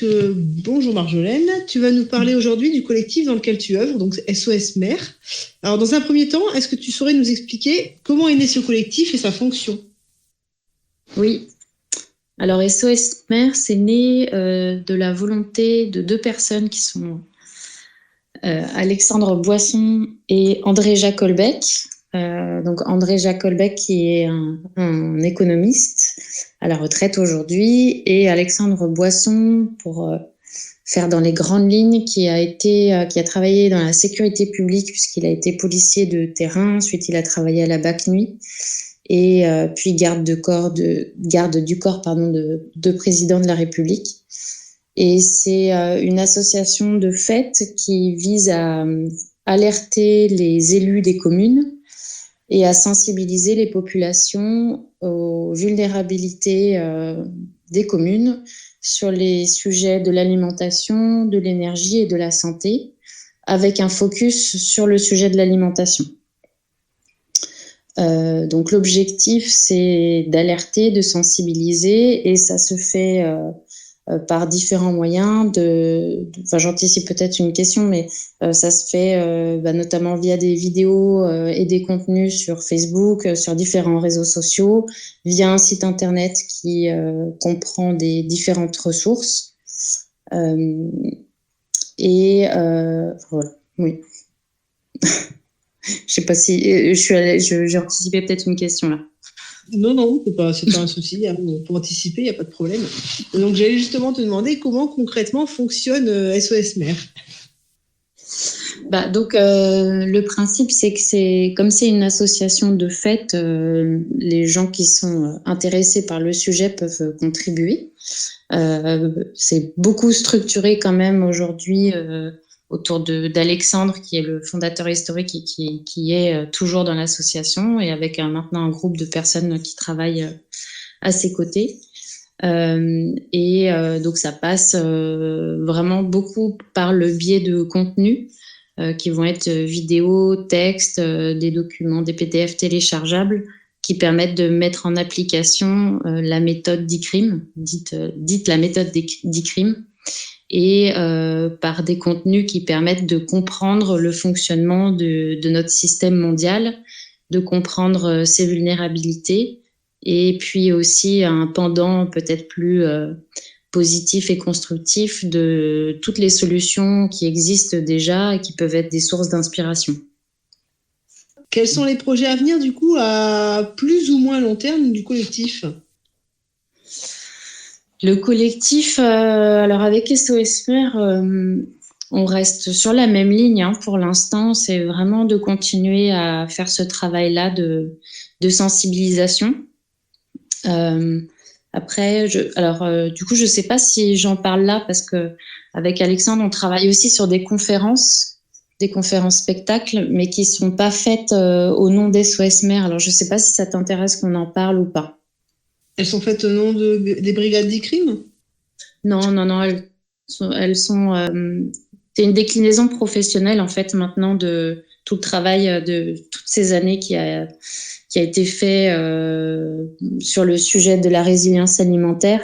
Bonjour Marjolaine, tu vas nous parler aujourd'hui du collectif dans lequel tu œuvres, donc SOS Mère. Alors, dans un premier temps, est-ce que tu saurais nous expliquer comment est né ce collectif et sa fonction ? Oui. Alors, SOS Mère, c'est né de la volonté de deux personnes qui sont Alexandre Boisson et André Jacolbec. Donc, André Jacolbec qui est un économiste à la retraite aujourd'hui, et Alexandre Boisson, pour faire dans les grandes lignes, qui a travaillé dans la sécurité publique puisqu'il a été policier de terrain. Ensuite, il a travaillé à la BAC Nuit et puis garde du corps de président de la République. Et c'est une association de fait qui vise à alerter les élus des communes et à sensibiliser les populations aux vulnérabilités des communes sur les sujets de l'alimentation, de l'énergie et de la santé, avec un focus sur le sujet de l'alimentation. Donc l'objectif, c'est d'alerter, de sensibiliser, et ça se fait par différents moyens. J'anticipe peut-être une question, mais ça se fait notamment via des vidéos et des contenus sur Facebook, sur différents réseaux sociaux, via un site internet qui comprend des différentes ressources. Voilà, oui. Je sais pas si j'ai anticipé peut-être une question là. Non, c'est pas un souci. Pour anticiper, il n'y a pas de problème. Donc, j'allais justement te demander comment concrètement fonctionne SOS Mère. Le principe, c'est que comme c'est une association de fait, les gens qui sont intéressés par le sujet peuvent contribuer. C'est beaucoup structuré quand même aujourd'hui autour d'Alexandre, qui est le fondateur historique et qui est toujours dans l'association, et avec maintenant un groupe de personnes qui travaillent à ses côtés. Donc ça passe vraiment beaucoup par le biais de contenus qui vont être vidéos, textes, des documents, des PDF téléchargeables qui permettent de mettre en application la méthode d'ICRIM, dite la méthode d'ICRIM, et par des contenus qui permettent de comprendre le fonctionnement de notre système mondial, de comprendre ses vulnérabilités, et puis aussi un pendant peut-être plus positif et constructif de toutes les solutions qui existent déjà et qui peuvent être des sources d'inspiration. Quels sont les projets à venir, du coup, à plus ou moins long terme du collectif ? Le collectif, alors avec SOS Mère, on reste sur la même ligne pour l'instant. C'est vraiment de continuer à faire ce travail-là de sensibilisation. Après, du coup, je sais pas si j'en parle là, parce que avec Alexandre, on travaille aussi sur des conférences spectacles, mais qui sont pas faites au nom d'SOS Mère. Alors, je sais pas si ça t'intéresse qu'on en parle ou pas. Elles sont faites au nom des brigades d'ICRIM ? Non, elles sont c'est une déclinaison professionnelle en fait maintenant de tout le travail de toutes ces années qui a été fait sur le sujet de la résilience alimentaire,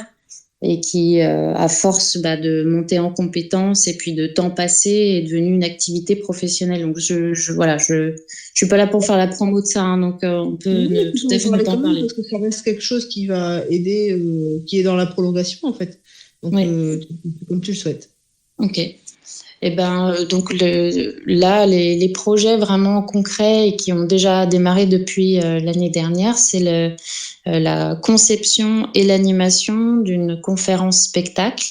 et qui à force de monter en compétences et puis de temps passé est devenue une activité professionnelle. Donc je suis pas là pour faire la promo de ça, donc on peut tout à fait ne pas en parler. Parce que ça reste quelque chose qui va aider, qui est dans la prolongation en fait. Donc oui. Comme tu le souhaites. Ok. Donc là, les projets vraiment concrets et qui ont déjà démarré depuis l'année dernière, c'est la conception et l'animation d'une conférence spectacle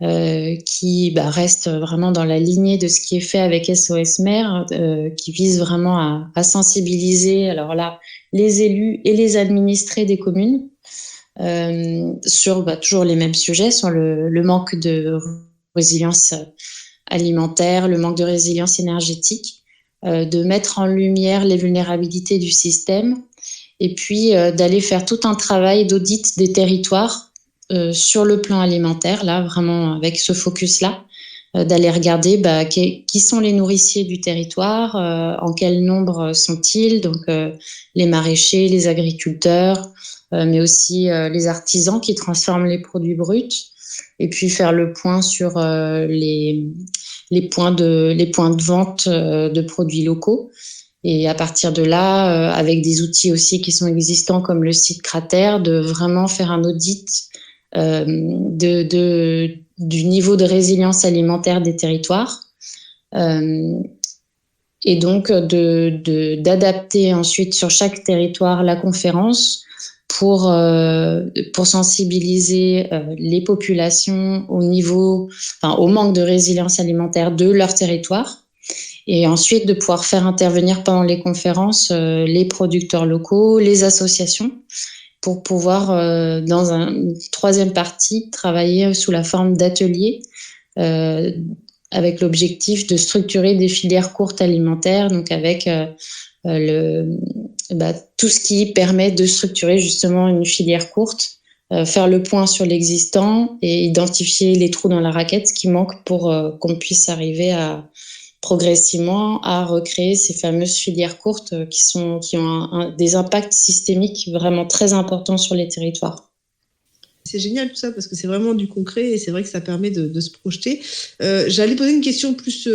qui reste vraiment dans la lignée de ce qui est fait avec SOS Mère, qui vise vraiment à sensibiliser, alors là, les élus et les administrés des communes sur toujours les mêmes sujets, sur le manque de résilience alimentaire, le manque de résilience énergétique, de mettre en lumière les vulnérabilités du système, et puis d'aller faire tout un travail d'audit des territoires sur le plan alimentaire, là vraiment avec ce focus-là, d'aller regarder qui sont les nourriciers du territoire, en quel nombre sont-ils, donc les maraîchers, les agriculteurs, mais aussi les artisans qui transforment les produits bruts, et puis faire le point sur les points de vente de produits locaux. Et à partir de là, avec des outils aussi qui sont existants comme le site Cratère, de vraiment faire un audit du niveau de résilience alimentaire des territoires. Et donc d'adapter ensuite sur chaque territoire la conférence pour sensibiliser les populations au manque de résilience alimentaire de leur territoire. Et ensuite, de pouvoir faire intervenir pendant les conférences les producteurs locaux, les associations, pour pouvoir, dans une troisième partie, travailler sous la forme d'ateliers avec l'objectif de structurer des filières courtes alimentaires, donc avec tout ce qui permet de structurer justement une filière courte, faire le point sur l'existant et identifier les trous dans la raquette, ce qui manque pour qu'on puisse arriver progressivement à recréer ces fameuses filières courtes qui ont des impacts systémiques vraiment très importants sur les territoires. C'est génial tout ça parce que c'est vraiment du concret et c'est vrai que ça permet de se projeter. J'allais poser une question plus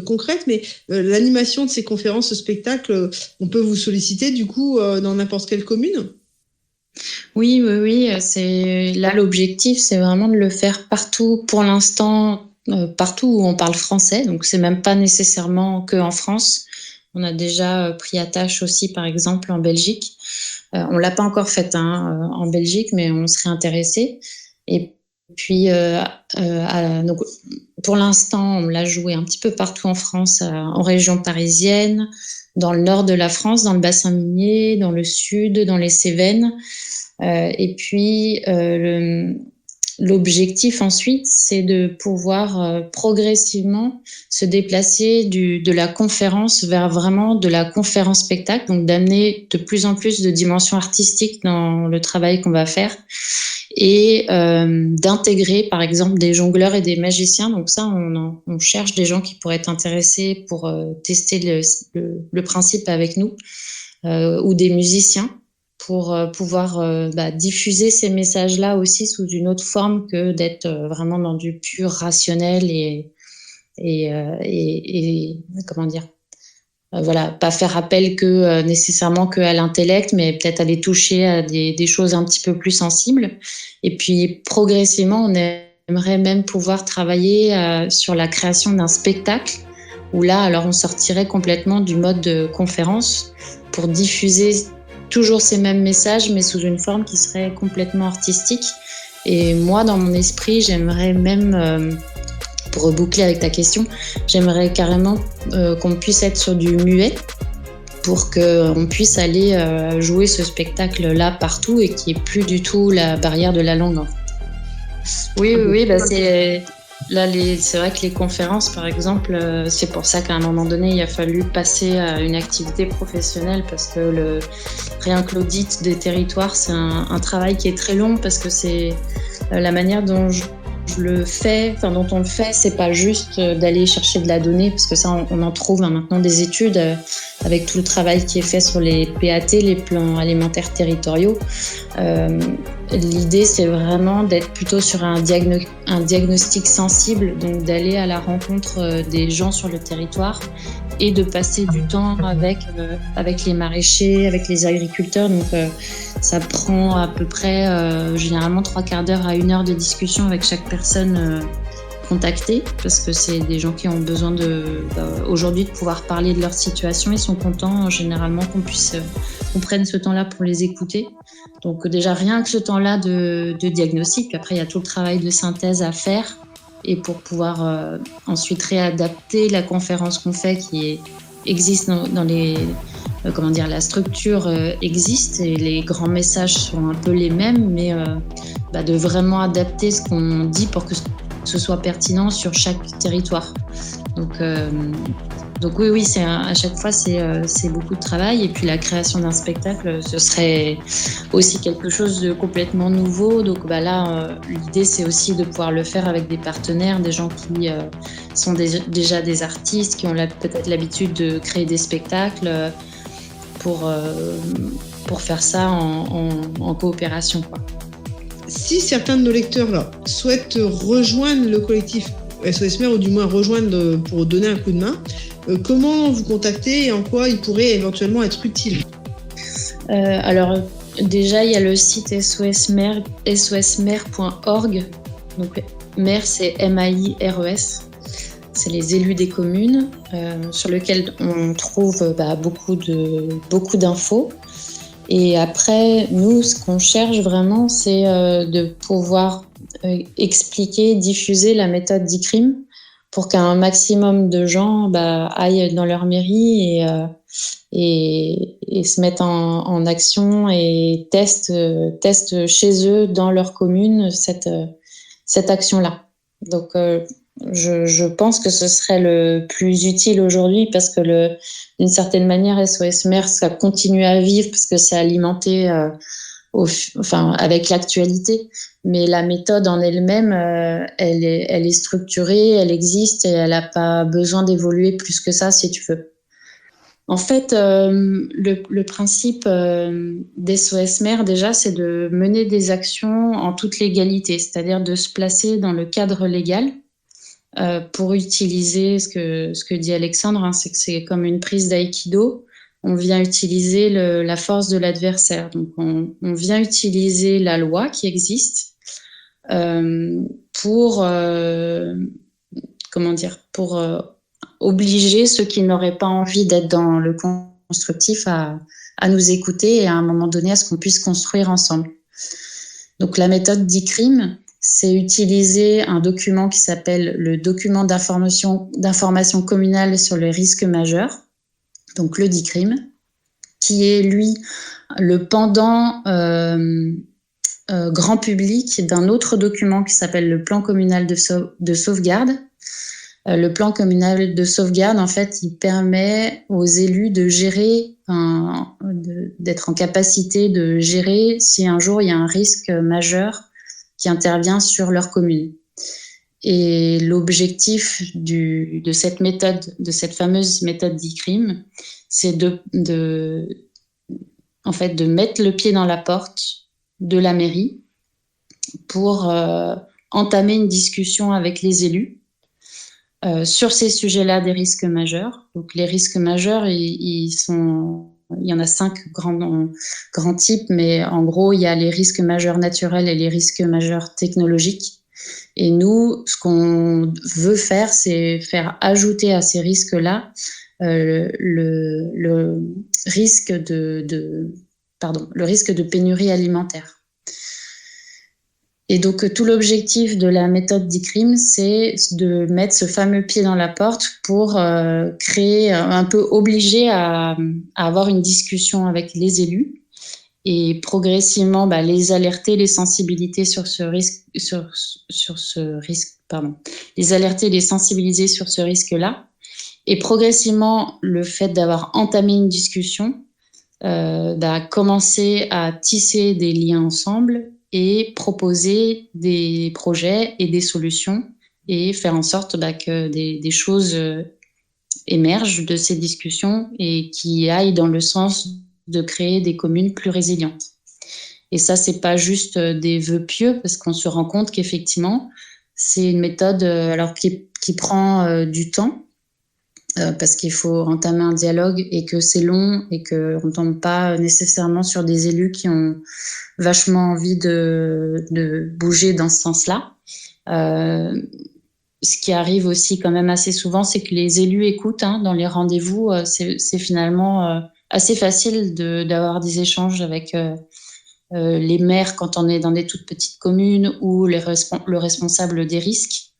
concrète, mais l'animation de ces conférences, ce spectacle, on peut vous solliciter du coup dans n'importe quelle commune ? Oui. Là, l'objectif, c'est vraiment de le faire partout pour l'instant. Partout où on parle français, donc c'est même pas nécessairement que en France. On a déjà pris attache aussi, par exemple, en Belgique. On l'a pas encore fait en Belgique, mais on serait intéressé. Et puis, donc, pour l'instant, on l'a joué un petit peu partout en France, en région parisienne, dans le nord de la France, dans le bassin minier, dans le sud, dans les Cévennes. Et puis, l'objectif ensuite, c'est de pouvoir progressivement se déplacer de la conférence vers vraiment de la conférence spectacle, donc d'amener de plus en plus de dimensions artistiques dans le travail qu'on va faire et d'intégrer par exemple des jongleurs et des magiciens. Donc ça, on cherche des gens qui pourraient être intéressés pour tester le principe avec nous ou des musiciens, pour pouvoir diffuser ces messages-là aussi sous une autre forme que d'être vraiment dans du pur rationnel et comment dire, pas faire appel nécessairement que à l'intellect, mais peut-être aller toucher à des choses un petit peu plus sensibles. Et puis progressivement, on aimerait même pouvoir travailler sur la création d'un spectacle où là, alors on sortirait complètement du mode de conférence pour diffuser toujours ces mêmes messages, mais sous une forme qui serait complètement artistique. Et moi, dans mon esprit, j'aimerais même, pour reboucler avec ta question, j'aimerais carrément qu'on puisse être sur du muet pour qu'on puisse aller jouer ce spectacle-là partout et qu'il n'y ait plus du tout la barrière de la langue. Oui, c'est... Là, c'est vrai que les conférences, par exemple, c'est pour ça qu'à un moment donné, il a fallu passer à une activité professionnelle parce que rien que l'audit des territoires, c'est un travail qui est très long parce que c'est la manière dont dont on le fait, c'est pas juste d'aller chercher de la donnée parce que ça, on en trouve maintenant des études avec tout le travail qui est fait sur les PAT, les plans alimentaires territoriaux. L'idée, c'est vraiment d'être plutôt sur un diagnostic sensible, donc d'aller à la rencontre des gens sur le territoire et de passer du temps avec les maraîchers, avec les agriculteurs. Donc, ça prend à peu près généralement 3/4 d'heure à 1 heure de discussion avec chaque personne contactée, parce que c'est des gens qui ont besoin aujourd'hui de pouvoir parler de leur situation. Ils sont contents généralement qu'on prenne ce temps-là pour les écouter. Donc déjà rien que ce temps-là de diagnostic, après il y a tout le travail de synthèse à faire et pour pouvoir ensuite réadapter la conférence qu'on fait qui existe dans les la structure existe et les grands messages sont un peu les mêmes, mais de vraiment adapter ce qu'on dit pour que ce soit pertinent sur chaque territoire. Donc oui, à chaque fois c'est beaucoup de travail, et puis la création d'un spectacle, ce serait aussi quelque chose de complètement nouveau. Donc là, l'idée c'est aussi de pouvoir le faire avec des partenaires, des gens qui sont déjà des artistes, qui ont peut-être l'habitude de créer des spectacles pour faire ça en coopération, quoi. Si certains de nos lecteurs là, souhaitent rejoindre le collectif SOS Mère ou du moins rejoindre pour donner un coup de main, comment vous contacter et en quoi ils pourraient éventuellement être utiles? Alors déjà, il y a le site sosmère.org. Donc Mère, c'est MAIRES. C'est les élus des communes, sur lequel on trouve beaucoup d'infos. Et après, nous, ce qu'on cherche vraiment, c'est de pouvoir expliquer, diffuser la méthode d'ICRIM pour qu'un maximum de gens aillent dans leur mairie et se mettent en action et testent chez eux, dans leur commune, cette action-là. Donc, je pense que ce serait le plus utile aujourd'hui parce que d'une certaine manière, SOS Mère, ça continue à vivre parce que c'est alimenté avec l'actualité. Mais la méthode en elle-même, elle est structurée, elle existe et elle n'a pas besoin d'évoluer plus que ça, si tu veux. En fait, le principe d'SOS Mère, déjà, c'est de mener des actions en toute légalité, c'est-à-dire de se placer dans le cadre légal. Pour utiliser ce que dit Alexandre, c'est que c'est comme une prise d'aïkido. On vient utiliser la force de l'adversaire. Donc, on vient utiliser la loi qui existe pour obliger ceux qui n'auraient pas envie d'être dans le constructif à nous écouter et à un moment donné à ce qu'on puisse construire ensemble. Donc, la méthode d'ICRIM, c'est utiliser un document qui s'appelle le document d'information communale sur les risques majeurs, donc le DICRIM, qui est, lui, le pendant grand public d'un autre document qui s'appelle le plan communal de sauvegarde. Le plan communal de sauvegarde, en fait, il permet aux élus de gérer, d'être en capacité de gérer si un jour il y a un risque majeur qui intervient sur leur commune. Et l'objectif de cette méthode, de cette fameuse méthode d'ICRIM, c'est de mettre le pied dans la porte de la mairie pour entamer une discussion avec les élus sur ces sujets-là des risques majeurs. Donc les risques majeurs, il y en a 5 grands types, mais en gros, il y a les risques majeurs naturels et les risques majeurs technologiques. Et nous, ce qu'on veut faire, c'est faire ajouter à ces risques-là le risque de pénurie alimentaire. Et donc, tout l'objectif de la méthode d'ICRIM, c'est de mettre ce fameux pied dans la porte pour créer, un peu obliger à avoir une discussion avec les élus et progressivement les alerter, les sensibiliser sur ce risque, les alerter, les sensibiliser sur ce risque-là. Et progressivement, le fait d'avoir entamé une discussion, commencer à tisser des liens ensemble et proposer des projets et des solutions et faire en sorte que des choses émergent de ces discussions et qui aillent dans le sens de créer des communes plus résilientes. Et ça, c'est pas juste des vœux pieux, parce qu'on se rend compte qu'effectivement, c'est une méthode qui prend du temps, parce qu'il faut entamer un dialogue et que c'est long et qu'on ne tombe pas nécessairement sur des élus qui ont vachement envie de bouger dans ce sens-là. Ce qui arrive aussi quand même assez souvent, c'est que les élus écoutent dans les rendez-vous. C'est finalement assez facile d'avoir des échanges avec les maires quand on est dans des toutes petites communes ou le responsable des risques.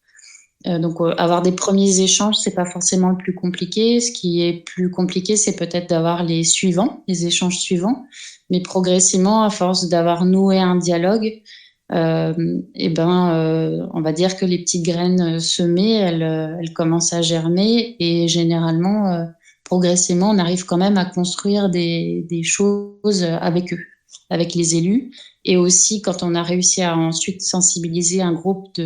Donc, avoir des premiers échanges, c'est pas forcément le plus compliqué. Ce qui est plus compliqué, c'est peut-être d'avoir les échanges suivants. Mais progressivement, à force d'avoir noué un dialogue, on va dire que les petites graines semées, elles commencent à germer et généralement, progressivement, on arrive quand même à construire des choses avec eux, avec les élus. Et aussi, quand on a réussi à ensuite sensibiliser un groupe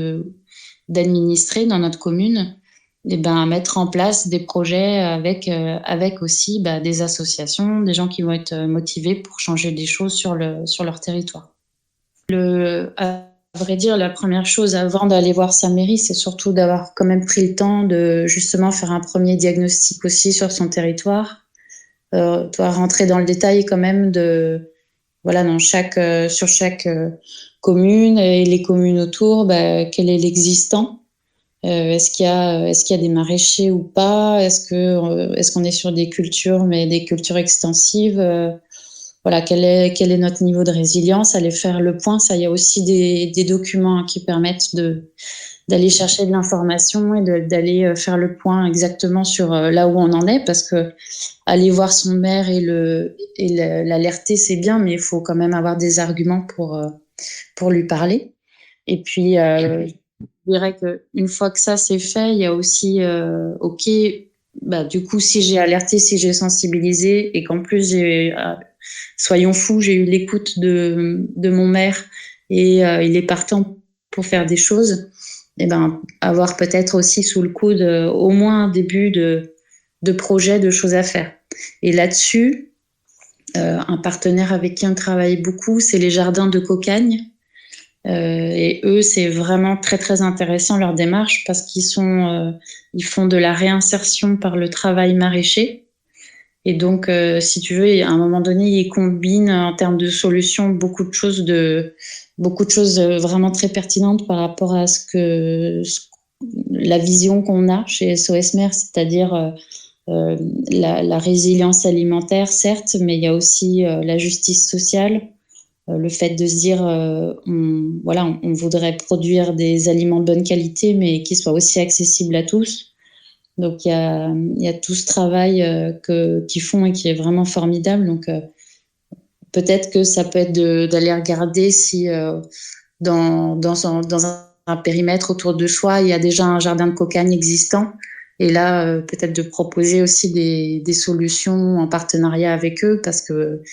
d'administrés dans notre commune, mettre en place des projets avec aussi des associations, des gens qui vont être motivés pour changer des choses sur leur territoire. À vrai dire, la première chose avant d'aller voir sa mairie, c'est surtout d'avoir quand même pris le temps de justement faire un premier diagnostic aussi sur son territoire. Doit rentrer dans le détail quand même de voilà sur chaque commune et les communes autour, quel est l'existant. Est-ce qu'il y a des maraîchers ou pas? Est-ce qu'on est sur des cultures, mais des cultures extensives? Voilà, quel est notre niveau de résilience? Aller faire le point. Ça, il y a aussi des documents qui permettent d'aller chercher de l'information et d'aller faire le point exactement sur là où on en est, parce que aller voir son maire et l'alerter, c'est bien, mais il faut quand même avoir des arguments pour lui parler. Et puis, je dirais qu'une fois que ça c'est fait, il y a aussi, ok, du coup, si j'ai alerté, si j'ai sensibilisé et qu'en plus soyons fous, j'ai eu l'écoute de mon maire et il est partant pour faire des choses, et avoir peut-être aussi sous le coude au moins un début de projet, de choses à faire. Et là-dessus, un partenaire avec qui on travaille beaucoup, c'est les jardins de Cocagne. Et eux, c'est vraiment très très intéressant leur démarche, parce qu'ils ils font de la réinsertion par le travail maraîcher. Et donc, si tu veux, à un moment donné, ils combinent en termes de solutions beaucoup de choses vraiment très pertinentes par rapport à la vision qu'on a chez SOS Mer, c'est-à-dire la résilience alimentaire, certes, mais il y a aussi la justice sociale. Le fait de se dire, on voudrait produire des aliments de bonne qualité, mais qui soient aussi accessibles à tous. Donc, il y a tout ce travail qu'ils font et qui est vraiment formidable. Donc, peut-être que ça peut être d'aller regarder si dans un périmètre autour de Choix, il y a déjà un jardin de Cocagne existant. Et là, peut-être de proposer aussi des solutions en partenariat avec eux, parce que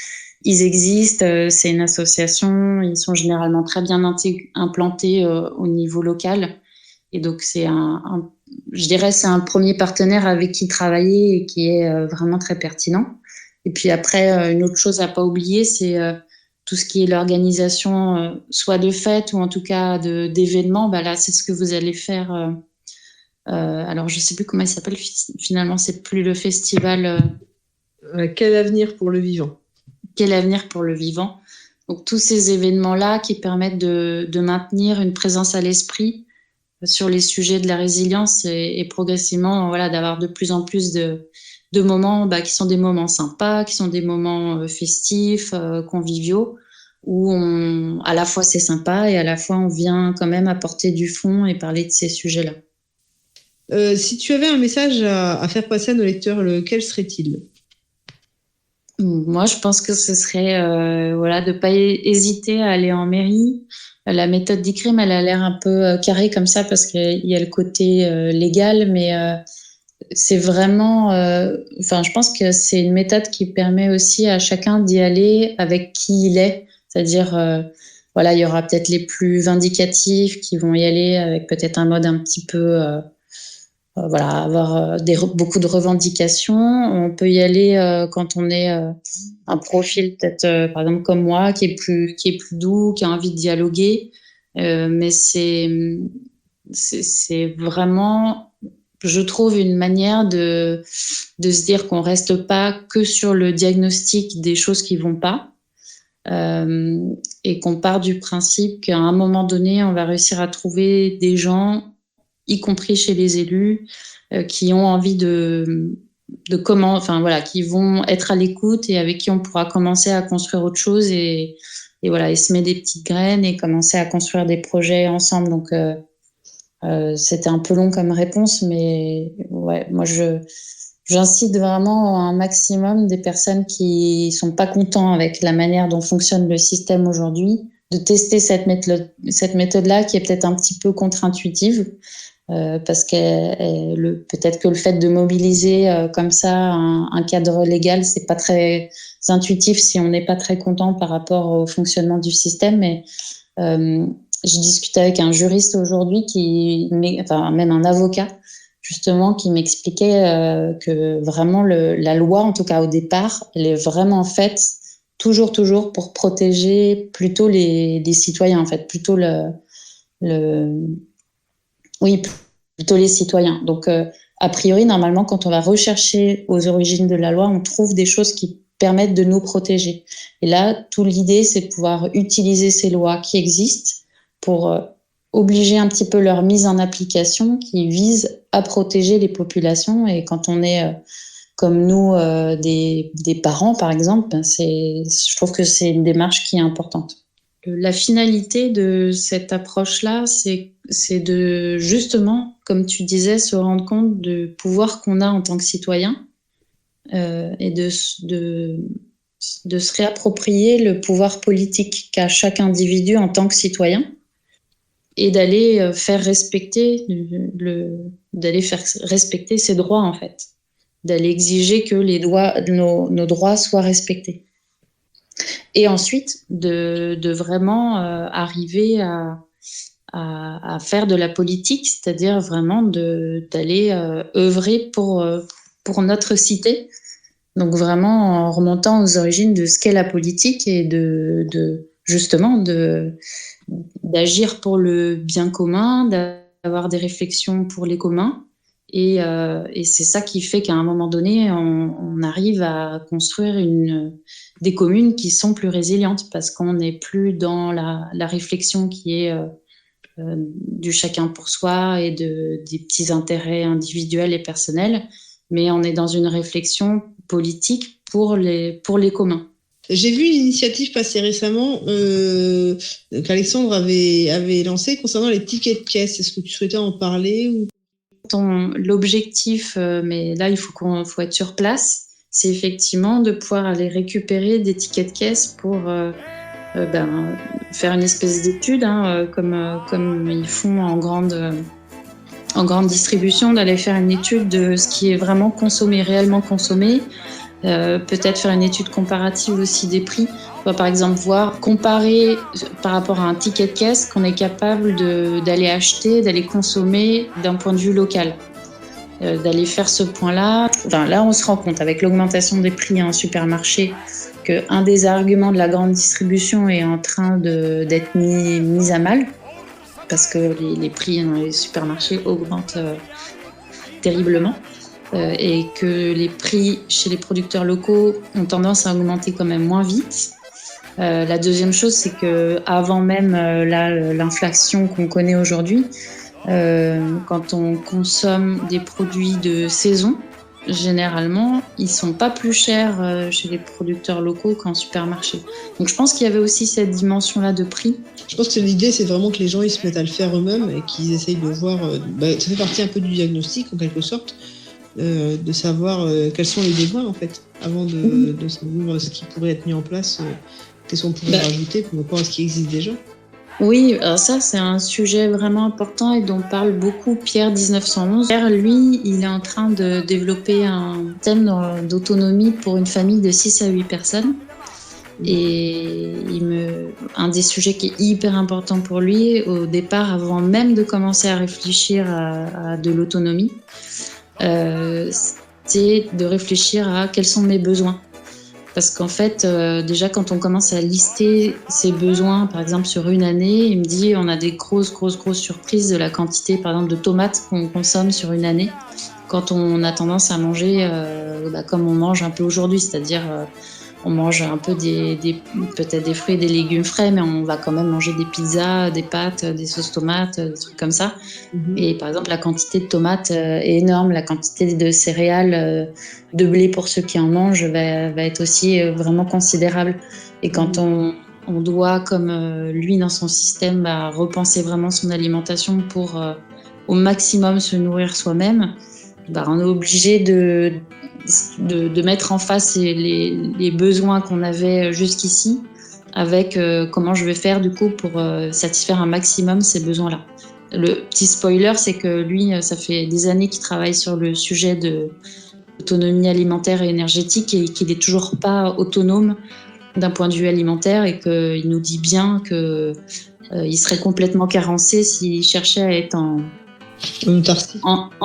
ils existent, c'est une association, ils sont généralement très bien implantés au niveau local. Et donc, je dirais, c'est un premier partenaire avec qui travailler et qui est vraiment très pertinent. Et puis après, une autre chose à pas oublier, c'est tout ce qui est l'organisation, soit de fêtes ou en tout cas d'événements. Là, c'est ce que vous allez faire. Alors, je sais plus comment il s'appelle finalement, c'est plus le festival. Quel avenir pour le vivant? Quel avenir pour le vivant? Donc, tous ces événements-là qui permettent de maintenir une présence à l'esprit sur les sujets de la résilience et progressivement, voilà, d'avoir de plus en plus de moments qui sont des moments sympas, qui sont des moments festifs, conviviaux, où à la fois c'est sympa et à la fois on vient quand même apporter du fond et parler de ces sujets-là. Si tu avais un message à faire passer à nos lecteurs, lequel serait-il? Moi, je pense que ce serait de pas hésiter à aller en mairie. La méthode d'ICRIM, elle a l'air un peu carrée comme ça, parce qu'il y a le côté légal, mais c'est vraiment... je pense que c'est une méthode qui permet aussi à chacun d'y aller avec qui il est. C'est-à-dire, il y aura peut-être les plus vindicatifs qui vont y aller avec peut-être un mode un petit peu... avoir beaucoup de revendications. On peut y aller quand on est un profil peut-être, par exemple comme moi, qui est plus doux, qui a envie de dialoguer. Mais c'est vraiment, je trouve, une manière de se dire qu'on reste pas que sur le diagnostic des choses qui vont pas. Et qu'on part du principe qu'à un moment donné, on va réussir à trouver des gens, y compris chez les élus, qui ont envie qui vont être à l'écoute et avec qui on pourra commencer à construire autre chose et semer des petites graines et commencer à construire des projets ensemble. Donc, c'était un peu long comme réponse, mais ouais, moi j'incite vraiment un maximum des personnes qui sont pas contents avec la manière dont fonctionne le système aujourd'hui, de tester cette méthode-là, qui est peut-être un petit peu contre-intuitive, parce que peut-être que le fait de mobiliser comme ça un cadre légal, c'est pas très intuitif si on n'est pas très content par rapport au fonctionnement du système. Mais j'ai discuté avec un juriste aujourd'hui, même un avocat, justement, qui m'expliquait que vraiment la loi, en tout cas au départ, elle est vraiment faite toujours pour protéger plutôt les citoyens, en fait, plutôt plutôt les citoyens. Donc, a priori, normalement, quand on va rechercher aux origines de la loi, on trouve des choses qui permettent de nous protéger. Et là, toute l'idée, c'est de pouvoir utiliser ces lois qui existent pour obliger un petit peu leur mise en application qui vise à protéger les populations. Et quand on est, comme nous, des parents, par exemple, je trouve que c'est une démarche qui est importante. La finalité de cette approche-là, c'est de justement, comme tu disais, se rendre compte du pouvoir qu'on a en tant que citoyen et de se réapproprier le pouvoir politique qu'a chaque individu en tant que citoyen et d'aller faire respecter ses droits, en fait, d'aller exiger que nos droits soient respectés. Et ensuite, de vraiment arriver à faire de la politique, c'est-à-dire vraiment d'aller œuvrer pour notre cité. Donc vraiment en remontant aux origines de ce qu'est la politique et justement d'agir pour le bien commun, d'avoir des réflexions pour les communs. Et c'est ça qui fait qu'à un moment donné, on arrive à construire des communes qui sont plus résilientes parce qu'on n'est plus dans la réflexion qui est du chacun pour soi et des petits intérêts individuels et personnels, mais on est dans une réflexion politique pour les communs. J'ai vu une initiative passer récemment qu'Alexandre avait lancée concernant les tickets de caisse. Est-ce que tu souhaitais en parler ou... L'objectif, mais là il faut être sur place, c'est effectivement de pouvoir aller récupérer des tickets de caisse pour faire une espèce d'étude, comme ils font en grande distribution, d'aller faire une étude de ce qui est vraiment consommé, réellement consommé. Peut-être faire une étude comparative aussi des prix. On va par exemple comparer par rapport à un ticket de caisse qu'on est capable d'aller acheter, d'aller consommer d'un point de vue local. D'aller faire ce point-là. Enfin, là, on se rend compte avec l'augmentation des prix en supermarché qu'un des arguments de la grande distribution est en train d'être mis à mal parce que les prix dans les supermarchés augmentent terriblement. Et que les prix chez les producteurs locaux ont tendance à augmenter quand même moins vite. La deuxième chose, c'est que avant même l'inflation qu'on connaît aujourd'hui, quand on consomme des produits de saison, généralement, ils sont pas plus chers chez les producteurs locaux qu'en supermarché. Donc je pense qu'il y avait aussi cette dimension-là de prix. Je pense que l'idée, c'est vraiment que les gens ils se mettent à le faire eux-mêmes et qu'ils essayent de voir... ça fait partie un peu du diagnostic, en quelque sorte. De savoir quels sont les besoins en fait avant de savoir ce qui pourrait être mis en place, qu'est-ce qu'on pourrait rajouter par rapport à ce qui existe déjà. Oui, alors ça c'est un sujet vraiment important et dont parle beaucoup Pierre 1911. Pierre, lui, il est en train de développer un thème d'autonomie pour une famille de 6 à 8 personnes. Et un des sujets qui est hyper important pour lui au départ, avant même de commencer à réfléchir à de l'autonomie, c'est de réfléchir à quels sont mes besoins. Parce qu'en fait, déjà quand on commence à lister ses besoins, par exemple sur une année, il me dit on a des grosses surprises de la quantité, par exemple, de tomates qu'on consomme sur une année, quand on a tendance à manger comme on mange un peu aujourd'hui, c'est-à-dire on mange un peu peut-être des fruits et des légumes frais, mais on va quand même manger des pizzas, des pâtes, des sauces tomates, des trucs comme ça. Mmh. Et par exemple, la quantité de tomates est énorme, la quantité de céréales, de blé pour ceux qui en mangent, va être aussi vraiment considérable. Et quand on doit, comme lui dans son système, repenser vraiment son alimentation pour au maximum se nourrir soi-même, on est obligé de mettre en face les besoins qu'on avait jusqu'ici avec comment je vais faire du coup pour satisfaire un maximum ces besoins-là. Le petit spoiler, c'est que lui, ça fait des années qu'il travaille sur le sujet de l'autonomie alimentaire et énergétique et qu'il n'est toujours pas autonome d'un point de vue alimentaire et qu'il nous dit bien qu'il serait complètement carencé s'il cherchait à être en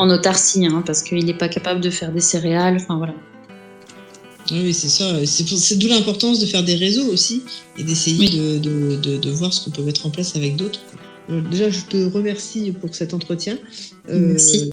autarcie, parce qu'il n'est pas capable de faire des céréales, enfin voilà. Oui, c'est ça. C'est d'où l'importance de faire des réseaux aussi et d'essayer de voir ce qu'on peut mettre en place avec d'autres. Déjà, je te remercie pour cet entretien. Merci.